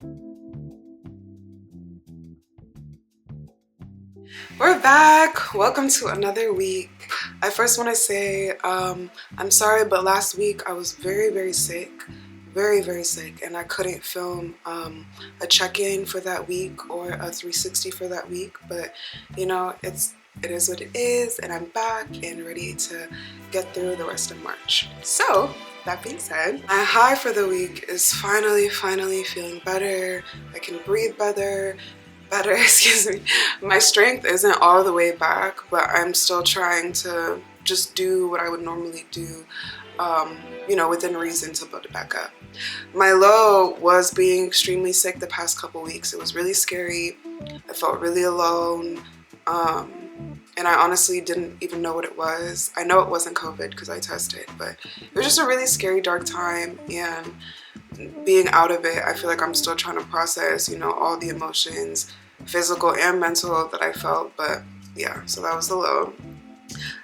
We're back. Welcome to another week. I first want to say I'm sorry, but last week I was very sick, very sick, and I couldn't film a check-in for that week or a 360 for that week. But you know, it is what it is, and I'm back and ready to get through the rest of March. So that being said, my high for the week is finally feeling better. I can breathe better, excuse me. My strength isn't all the way back, but I'm still trying to just do what I would normally do, you know, within reason to build it back up. My low was being extremely sick the past couple weeks. It was really scary. I felt really alone. And I honestly didn't even know what it was. I know it wasn't COVID because I tested, but it was just a really scary, dark time. And being out of it, I feel like I'm still trying to process, you know, all the emotions, physical and mental, that I felt. But yeah, so that was the low.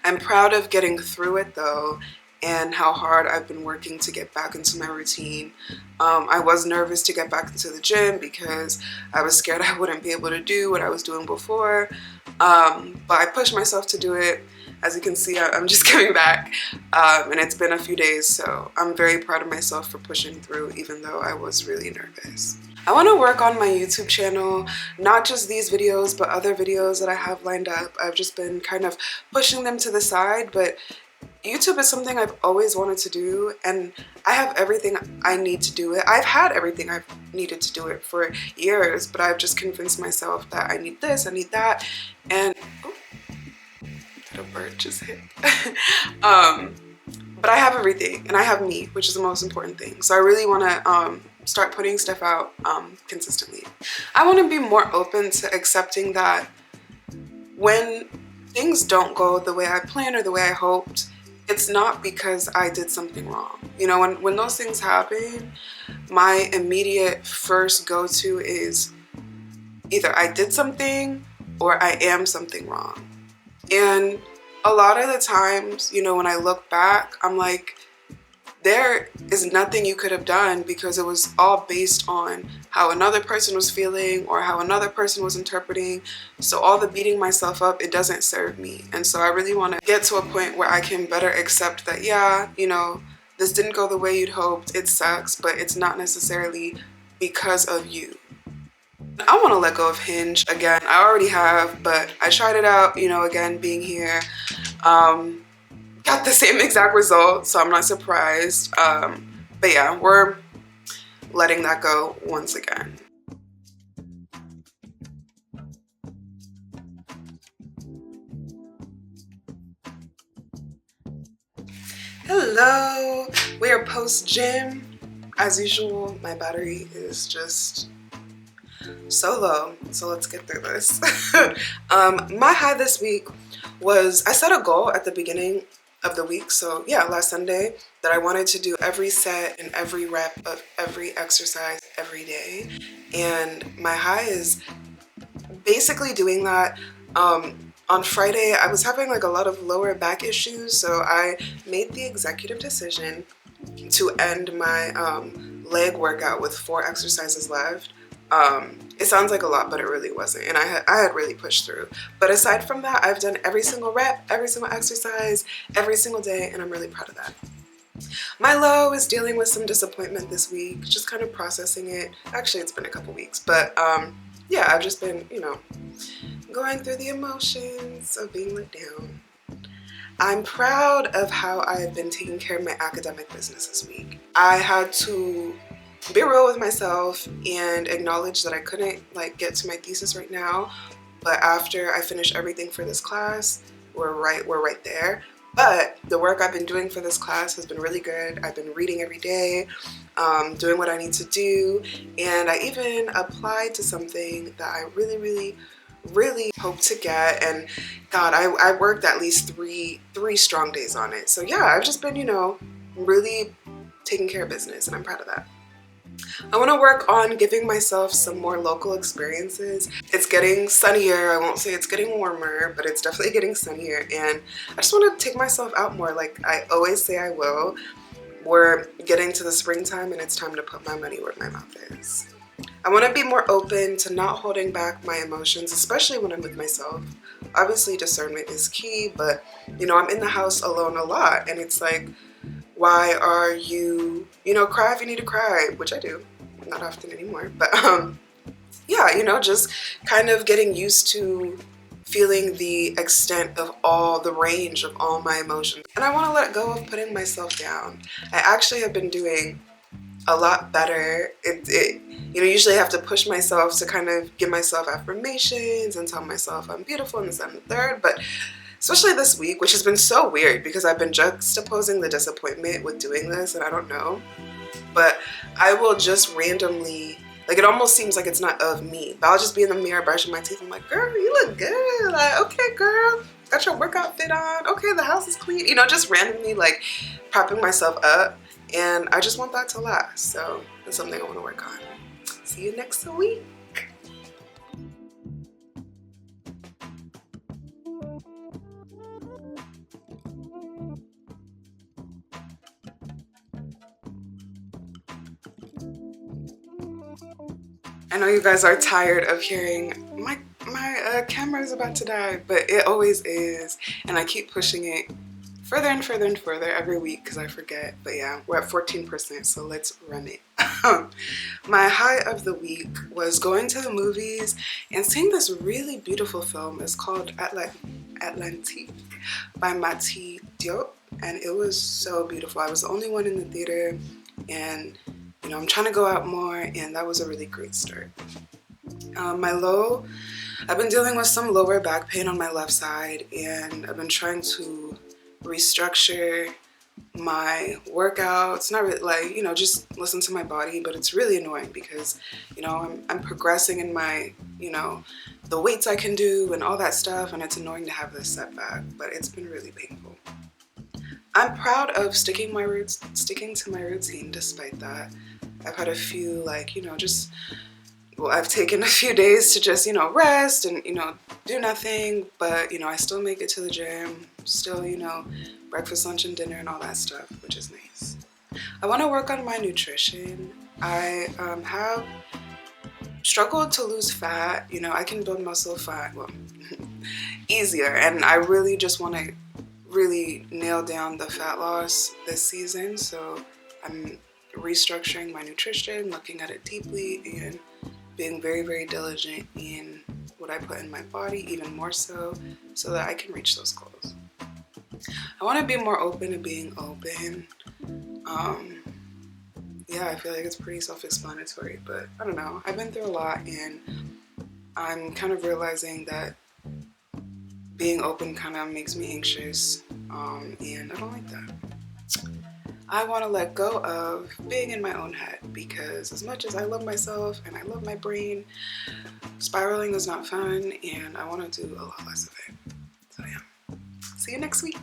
I'm proud of getting through it though, and how hard I've been working to get back into my routine. I was nervous to get back into the gym because I was scared I wouldn't be able to do what I was doing before. But I pushed myself to do it. As you can see, I'm just coming back, and it's been a few days, so I'm very proud of myself for pushing through even though I was really nervous. I want to work on my YouTube channel, not just these videos, but other videos that I have lined up. I've just been kind of pushing them to the side, but YouTube is something I've always wanted to do, and I have everything I need to do it. I've had everything I've needed to do it for years, but I've just convinced myself that I need this, I need that, and oh, the bird just hit. But I have everything, and I have me, which is the most important thing. So I really want to start putting stuff out consistently. I want to be more open to accepting that when things don't go the way I planned or the way I hoped, it's not because I did something wrong. You know, when those things happen, my immediate first go-to is either I did something or I am something wrong. And a lot of the times, you know, when I look back, I'm like, there is nothing you could have done because it was all based on how another person was feeling or how another person was interpreting. So all the beating myself up, it doesn't serve me. And so I really want to get to a point where I can better accept that, yeah, you know, this didn't go the way you'd hoped. It sucks, but it's not necessarily because of you. I want to let go of Hinge again. I already have, but I tried it out, you know, again, being here. Got the same exact result, so I'm not surprised. But yeah, we're letting that go once again. Hello, we are post gym. As usual, my battery is just so low, so let's get through this. My high this week was, I set a goal at the beginning of the week, so yeah, last Sunday, that I wanted to do every set and every rep of every exercise every day. And my high is basically doing that. On Friday, I was having like a lot of lower back issues, so I made the executive decision to end my leg workout with 4 exercises left. It sounds like a lot, but it really wasn't, and I had really pushed through. But aside from that, I've done every single rep, every single exercise, every single day, and I'm really proud of that. My low is dealing with some disappointment this week, just kind of processing it. Actually, it's been a couple weeks, but yeah, I've just been, you know, going through the emotions of being let down. I'm proud of how I've been taking care of my academic business this week. I had to be real with myself and acknowledge that I couldn't like get to my thesis right now, but after I finish everything for this class, we're right there. But the work I've been doing for this class has been really good. I've been reading every day, doing what I need to do, and I even applied to something that I really hope to get. And God, I worked at least three strong days on it. So yeah, I've just been, you know, really taking care of business, and I'm proud of that. I want to work on giving myself some more local experiences. It's getting sunnier. I won't say it's getting warmer, but it's definitely getting sunnier, and I just want to take myself out more like I always say I will. We're getting to the springtime and it's time to put my money where my mouth is. I want to be more open to not holding back my emotions, especially when I'm with myself. Obviously, discernment is key, but you know, I'm in the house alone a lot, and it's like, why are you, you know, cry if you need to cry, which I do, not often anymore, but yeah, you know, just kind of getting used to feeling the extent of all the range of all my emotions. And I want to let go of putting myself down. I actually have been doing a lot better. You know, usually I have to push myself to kind of give myself affirmations and tell myself I'm beautiful and this and the third, but especially this week, which has been so weird because I've been juxtaposing the disappointment with doing this, and I don't know, but I will just randomly, like, it almost seems like it's not of me, but I'll just be in the mirror brushing my teeth. I'm like, girl, you look good. Like, okay, girl, got your workout fit on. Okay, the house is clean. You know, just randomly like propping myself up. And I just want that to last. So that's something I want to work on. See you next week. I know you guys are tired of hearing my camera is about to die, but it always is, and I keep pushing it further and further and further every week because I forget. But yeah, we're at 14%, so let's run it. My high of the week was going to the movies and seeing this really beautiful film. It's called Atlantique by Mati Diop, and it was so beautiful. I was the only one in the theater, and you know, I'm trying to go out more, and that was a really great start. My low, I've been dealing with some lower back pain on my left side, and I've been trying to restructure my workouts, not really, like, you know, just listen to my body, but it's really annoying because, you know, I'm progressing in my, you know, the weights I can do and all that stuff, and it's annoying to have this setback, but it's been really painful. I'm proud of sticking to my routine despite that. I've had a few, like, you know, just, well, I've taken a few days to just, you know, rest and, you know, do nothing, but, you know, I still make it to the gym, still, you know, breakfast, lunch, and dinner and all that stuff, which is nice. I want to work on my nutrition. I have struggled to lose fat. You know, I can build muscle fat, well, easier, and I really just want to really nail down the fat loss this season, so I'm restructuring my nutrition, looking at it deeply, and being very, very diligent in what I put in my body, even more so that I can reach those goals. I want to be more open to being open. Yeah, I feel like it's pretty self-explanatory, but I don't know. I've been through a lot, and I'm kind of realizing that being open kind of makes me anxious, and I don't like that. I want to let go of being in my own head because as much as I love myself and I love my brain, spiraling is not fun, and I want to do a lot less of it. So yeah, see you next week.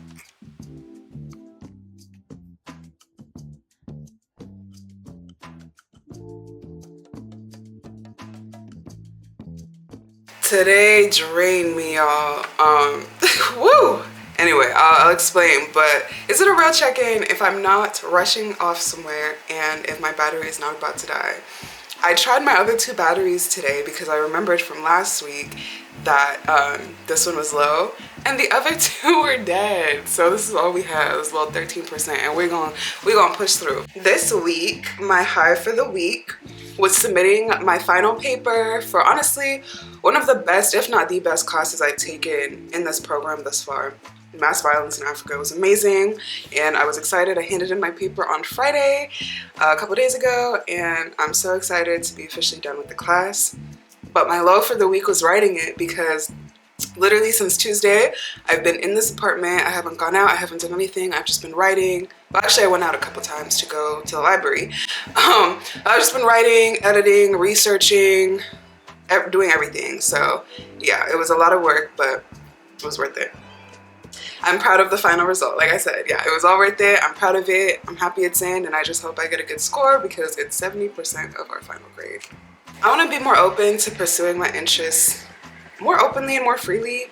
Today drained me, y'all. Woo! Anyway, I'll explain, but is it a real check-in if I'm not rushing off somewhere and if my battery is not about to die? I tried my other two batteries today because I remembered from last week that this one was low and the other two were dead. So this is all we have, this little 13%, and we're gonna push through. This week, my high for the week was submitting my final paper for honestly one of the best, if not the best, classes I've taken in this program thus far. Mass violence in Africa was amazing, and I was excited. I handed in my paper on Friday, a couple days ago, and I'm so excited to be officially done with the class. But my low for the week was writing it because literally since Tuesday, I've been in this apartment. I haven't gone out. I haven't done anything. I've just been writing. Well, actually, I went out a couple times to go to the library. I've just been writing, editing, researching, doing everything. So yeah, it was a lot of work, but it was worth it. I'm proud of the final result. Like I said, yeah, it was all worth it. I'm proud of it. I'm happy it's in, and I just hope I get a good score because it's 70% of our final grade. I want to be more open to pursuing my interests more openly and more freely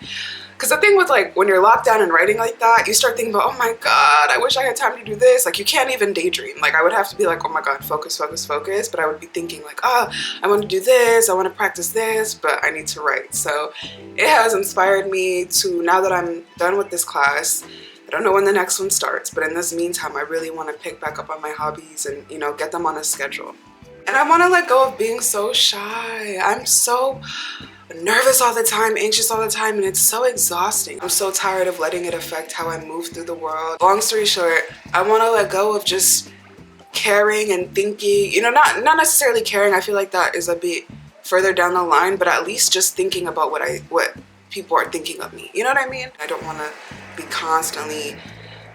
Because the thing with like when you're locked down and writing like that, you start thinking about, oh my god, I wish I had time to do this. Like you can't even daydream. Like I would have to be like, oh my god, focus, focus, focus. But I would be thinking like, oh, I want to do this, I want to practice this, but I need to write. So it has inspired me to, now that I'm done with this class, I don't know when the next one starts, but in this meantime, I really want to pick back up on my hobbies and, you know, get them on a schedule. And I want to let go of being so shy. I'm so nervous all the time, anxious all the time, and it's so exhausting. I'm so tired of letting it affect how I move through the world. Long story short, I want to let go of just caring and thinking, you know, not necessarily caring. I feel like that is a bit further down the line, but at least just thinking about what people are thinking of me. You know what I mean? I don't want to be constantly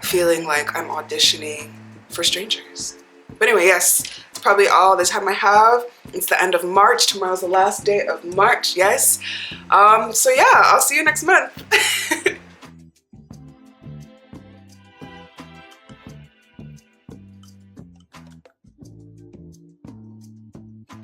feeling like I'm auditioning for strangers. But anyway, yes, it's probably all the time I have. It's the end of March. Tomorrow's the last day of March, yes. So yeah, I'll see you next month.